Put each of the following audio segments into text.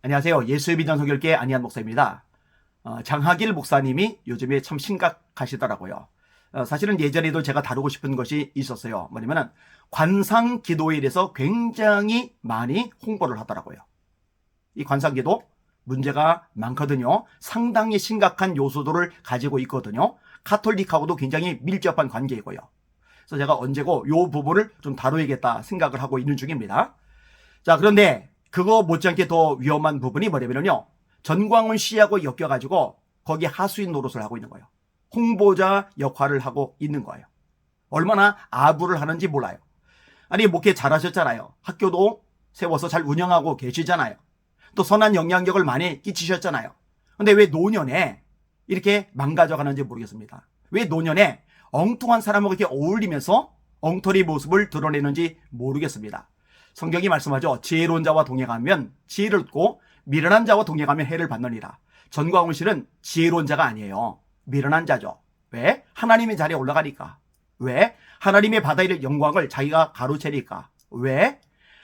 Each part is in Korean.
안녕하세요. 예수의 비전 선교회 안희한 목사입니다. 장하길 목사님이 요즘에 참 심각하시더라고요. 사실은 예전에도 제가 다루고 싶은 것이 있었어요. 뭐냐면은 관상 기도에 대해서 굉장히 많이 홍보를 하더라고요. 이 관상 기도 문제가 많거든요. 상당히 심각한 요소들을 가지고 있거든요. 카톨릭하고도 굉장히 밀접한 관계이고요. 그래서 제가 언제고 이 부분을 좀 다뤄야겠다 생각을 하고 있는 중입니다. 자, 그런데 그거 못지않게 더 위험한 부분이 뭐냐면요. 전광훈 씨하고 엮여가지고 거기 하수인 노릇을 하고 있는 거예요. 홍보자 역할을 하고 있는 거예요. 얼마나 아부를 하는지 몰라요. 아니, 목회 잘하셨잖아요. 학교도 세워서 잘 운영하고 계시잖아요. 또 선한 영향력을 많이 끼치셨잖아요. 근데 왜 노년에 이렇게 망가져가는지 모르겠습니다. 왜 노년에 엉뚱한 사람하고 이렇게 어울리면서 엉터리 모습을 드러내는지 모르겠습니다. 성경이 말씀하죠. 지혜로운 자와 동행하면 지혜를 얻고 미련한 자와 동행하면 해를 받느니라. 전광훈 씨는 지혜로운 자가 아니에요. 미련한 자죠. 왜? 하나님의 자리에 올라가니까. 왜? 하나님의 받아야 영광을 자기가 가로채니까. 왜?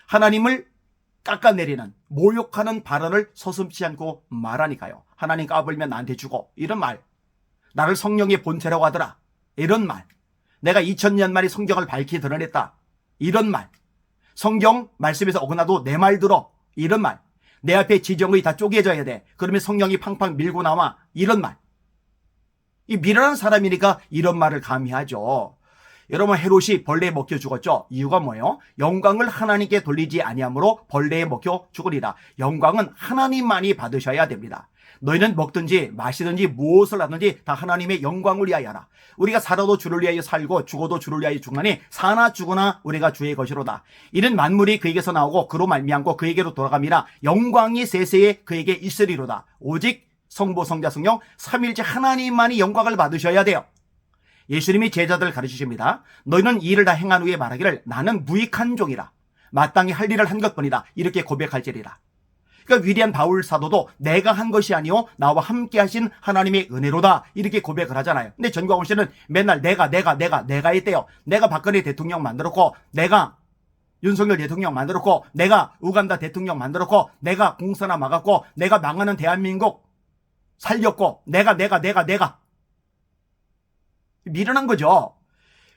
하나님을 깎아내리는 모욕하는 발언을 서슴지 않고 말하니까요. 하나님 까불면 나한테 주고 이런 말. 나를 성령의 본체라고 하더라. 이런 말. 내가 2000년 만에 성경을 밝히 드러냈다. 이런 말. 성경 말씀에서 어긋나도 내 말 들어. 이런 말. 내 앞에 지정의 다 쪼개져야 돼. 그러면 성령이 팡팡 밀고 나와. 이런 말. 이 미련한 사람이니까 이런 말을 감히 하죠. 여러분, 헤롯이 벌레에 먹혀 죽었죠. 이유가 뭐예요? 영광을 하나님께 돌리지 아니하므로 벌레에 먹혀 죽으리라. 영광은 하나님만이 받으셔야 됩니다. 너희는 먹든지 마시든지 무엇을 하든지 다 하나님의 영광을 위하여 하라. 우리가 살아도 주를 위하여 살고 죽어도 주를 위하여 죽나니 사나 죽으나 우리가 주의 것이로다. 이는 만물이 그에게서 나오고 그로 말미암고 그에게로 돌아감이라. 영광이 세세에 그에게 있으리로다. 오직 성부 성자 성령 삼일째 하나님만이 영광을 받으셔야 돼요. 예수님이 제자들을 가르치십니다. 너희는 이 일을 다 행한 후에 말하기를 나는 무익한 종이라. 마땅히 할 일을 한 것뿐이다. 이렇게 고백할지리라. 그러니까 위대한 바울 사도도 내가 한 것이 아니요 나와 함께 하신 하나님의 은혜로다. 이렇게 고백을 하잖아요. 근데 전광훈 씨는 맨날 내가 했대요. 내가 박근혜 대통령 만들었고, 내가 윤석열 대통령 만들었고, 내가 우간다 대통령 만들었고, 내가 공사나 막았고, 내가 망하는 대한민국 살렸고, 내가. 미련한 거죠.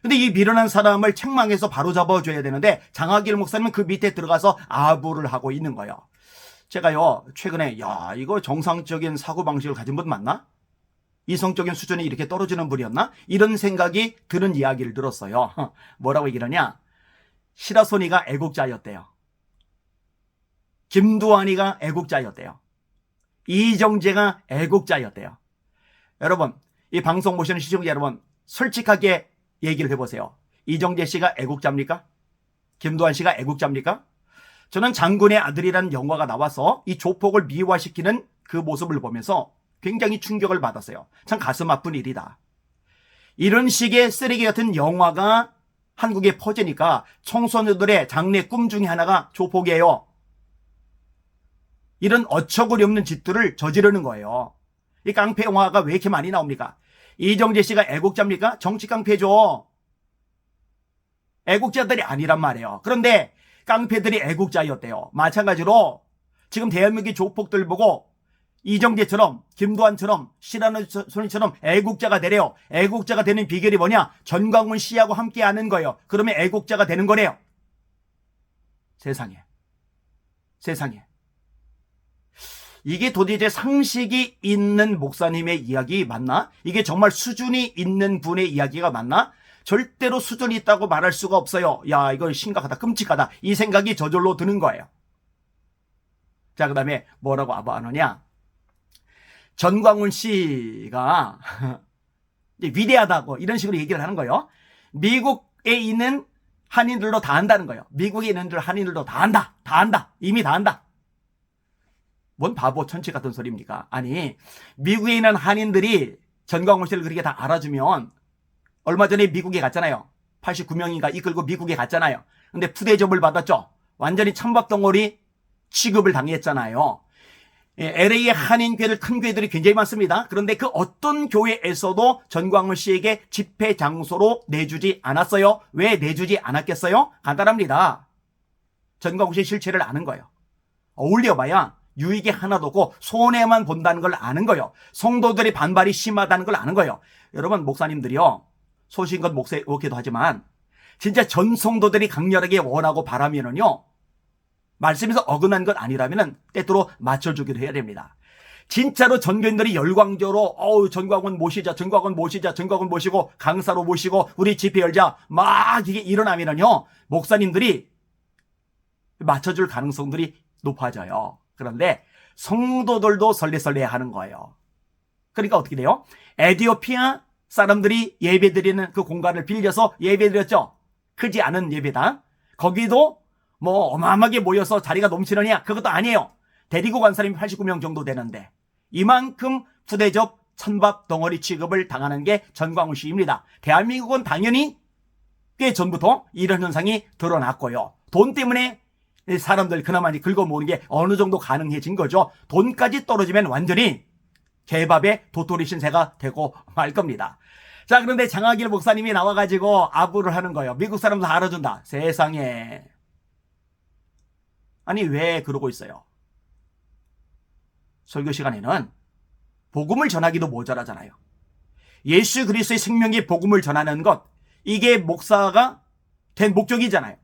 근데 이 미련한 사람을 책망해서 바로잡아줘야 되는데 장하길 목사님은 그 밑에 들어가서 아부를 하고 있는 거예요. 제가요, 최근에 이거 정상적인 사고방식을 가진 분 맞나? 이성적인 수준이 이렇게 떨어지는 분이었나? 이런 생각이 드는 이야기를 들었어요. 뭐라고 얘기하냐? 시라소니가 애국자였대요. 김두한이가 애국자였대요. 이정재가 애국자였대요. 여러분, 이 방송 보시는 시청자 여러분, 솔직하게 얘기를 해보세요. 이정재 씨가 애국자입니까? 김두한 씨가 애국자입니까? 저는 장군의 아들이라는 영화가 나와서 이 조폭을 미화시키는 그 모습을 보면서 굉장히 충격을 받았어요. 참 가슴 아픈 일이다. 이런 식의 쓰레기 같은 영화가 한국에 퍼지니까 청소년들의 장래 꿈 중에 하나가 조폭이에요. 이런 어처구니 없는 짓들을 저지르는 거예요. 이 깡패 영화가 왜 이렇게 많이 나옵니까? 이정재 씨가 애국자입니까? 정치 깡패죠. 애국자들이 아니란 말이에요. 그런데 깡패들이 애국자였대요. 마찬가지로 지금 대한민국의 조폭들 보고 이정재처럼 김두한처럼 시라소니처럼 애국자가 되래요. 애국자가 되는 비결이 뭐냐? 전광훈 씨하고 함께하는 거예요. 그러면 애국자가 되는 거래요. 세상에. 이게 도대체 상식이 있는 목사님의 이야기 맞나? 이게 정말 수준이 있는 분의 이야기가 맞나? 절대로 수준이 있다고 말할 수가 없어요. 야, 이거 심각하다, 끔찍하다. 이 생각이 저절로 드는 거예요. 자, 그 다음에 뭐라고 아부하느냐? 전광훈 씨가 위대하다고 이런 식으로 얘기를 하는 거예요. 미국에 있는 한인들도 다 안다는 거예요. 미국에 있는 한인들도 다 안다. 이미 다 안다. 뭔 바보 천치 같은 소리입니까? 아니, 미국에 있는 한인들이 전광훈 씨를 그렇게 다 알아주면 얼마 전에 미국에 갔잖아요. 89명인가 이끌고 미국에 갔잖아요. 근데 푸대접을 받았죠. 완전히 찬밥덩어리 취급을 당했잖아요. LA의 한인교회들, 큰 교회들이 굉장히 많습니다. 그런데 그 어떤 교회에서도 전광훈 씨에게 집회 장소로 내주지 않았어요. 왜 내주지 않았겠어요? 간단합니다. 전광훈 씨의 실체를 아는 거예요. 어울려봐야 유익이 하나도 없고 손해만 본다는 걸 아는 거예요. 성도들의 반발이 심하다는 걸 아는 거예요. 여러분, 목사님들이요, 소신껏 목회도 하지만 진짜 전 성도들이 강렬하게 원하고 바라면은요, 말씀에서 어긋난 것 아니라면은 때때로 맞춰주기도 해야 됩니다. 진짜로 전교인들이 열광적으로 전광훈 모시자, 전광훈 모시자, 전광훈 모시고 강사로 모시고 우리 집회 열자 막 이게 일어나면은요, 목사님들이 맞춰줄 가능성들이 높아져요. 그런데 성도들도 설레설레 하는 거예요. 그러니까 어떻게 돼요? 에티오피아 사람들이 예배드리는 그 공간을 빌려서 예배드렸죠. 크지 않은 예배당. 거기도 뭐 어마어마하게 모여서 자리가 넘치느냐? 그것도 아니에요. 데리고 간 사람이 89명 정도 되는데 이만큼 푸대접 찬밥 덩어리 취급을 당하는 게 전광훈 씨입니다. 대한민국은 당연히 꽤 전부터 이런 현상이 드러났고요. 돈 때문에 사람들 그나마 긁어 모으는 게 어느 정도 가능해진 거죠. 돈까지 떨어지면 완전히 개밥의 도토리 신세가 되고 말 겁니다. 자, 그런데 장하길 목사님이 나와가지고 아부를 하는 거예요. 미국 사람도 알아준다. 세상에. 아니, 왜 그러고 있어요? 설교 시간에는 복음을 전하기도 모자라잖아요. 예수 그리스도의 생명의 복음을 전하는 것, 이게 목사가 된 목적이잖아요.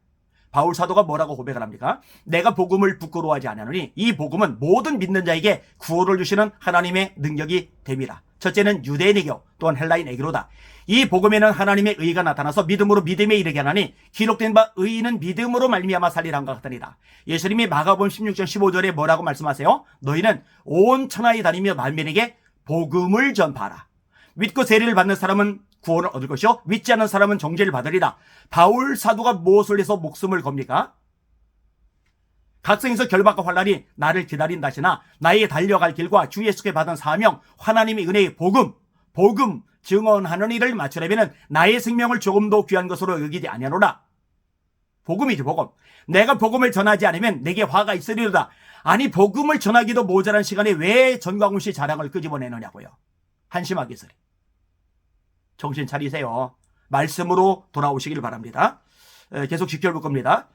바울 사도가 뭐라고 고백을 합니까? 내가 복음을 부끄러워하지 않으니 이 복음은 모든 믿는 자에게 구원을 주시는 하나님의 능력이 됩니다. 첫째는 유대인에게, 또한 헬라인에게로다. 이 복음에는 하나님의 의가 나타나서 믿음으로 믿음에 이르게 하나니 기록된 바 의인은 믿음으로 말미암아 살리란가 같으니라. 예수님이 마가복음 16장 15절에 뭐라고 말씀하세요? 너희는 온 천하에 다니며 만민에게 복음을 전파하라. 믿고 세례를 받는 사람은 구원을 얻을 것이요 믿지 않는 사람은 정죄를 받으리라. 바울 사도가 무엇을 해서 목숨을 겁니까? 각성에서 결박과 환난이 나를 기다린다 하시나 나의 달려갈 길과 주 예수께 받은 사명, 하나님의 은혜의 복음 증언하는 일을 마치려면 나의 생명을 조금도 귀한 것으로 여기지 아니하노라. 복음이지, 복음. 내가 복음을 전하지 않으면 내게 화가 있으리로다. 아니, 복음을 전하기도 모자란 시간에 왜 전광훈 씨 자랑을 끄집어내느냐고요. 한심하게 소리. 정신 차리세요. 말씀으로 돌아오시길 바랍니다. 계속 지켜볼 겁니다.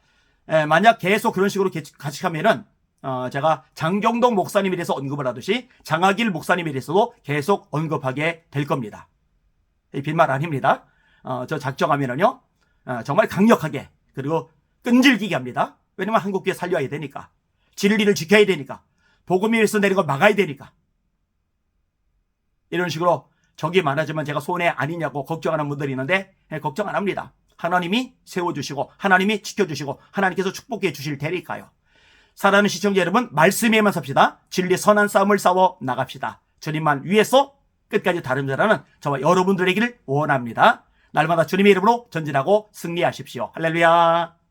만약 계속 그런 식으로 가식하면은 제가 장경동 목사님에 대해서 언급을 하듯이 장하길 목사님에 대해서도 계속 언급하게 될 겁니다. 빈말 아닙니다. 저 작정하면은요, 정말 강력하게 그리고 끈질기게 합니다. 왜냐면 한국교회 살려야 되니까, 진리를 지켜야 되니까, 복음에 의해서 내린 걸 막아야 되니까. 이런 식으로 적이 많아지면 제가 손해 아니냐고 걱정하는 분들이 있는데 걱정 안 합니다. 하나님이 세워주시고 하나님이 지켜주시고 하나님께서 축복해 주실 테니까요. 사랑하는 시청자 여러분, 말씀에만 삽시다. 진리 선한 싸움을 싸워 나갑시다. 주님만 위해서 끝까지 다름질하는 저와 여러분들에게를 원합니다. 날마다 주님의 이름으로 전진하고 승리하십시오. 할렐루야.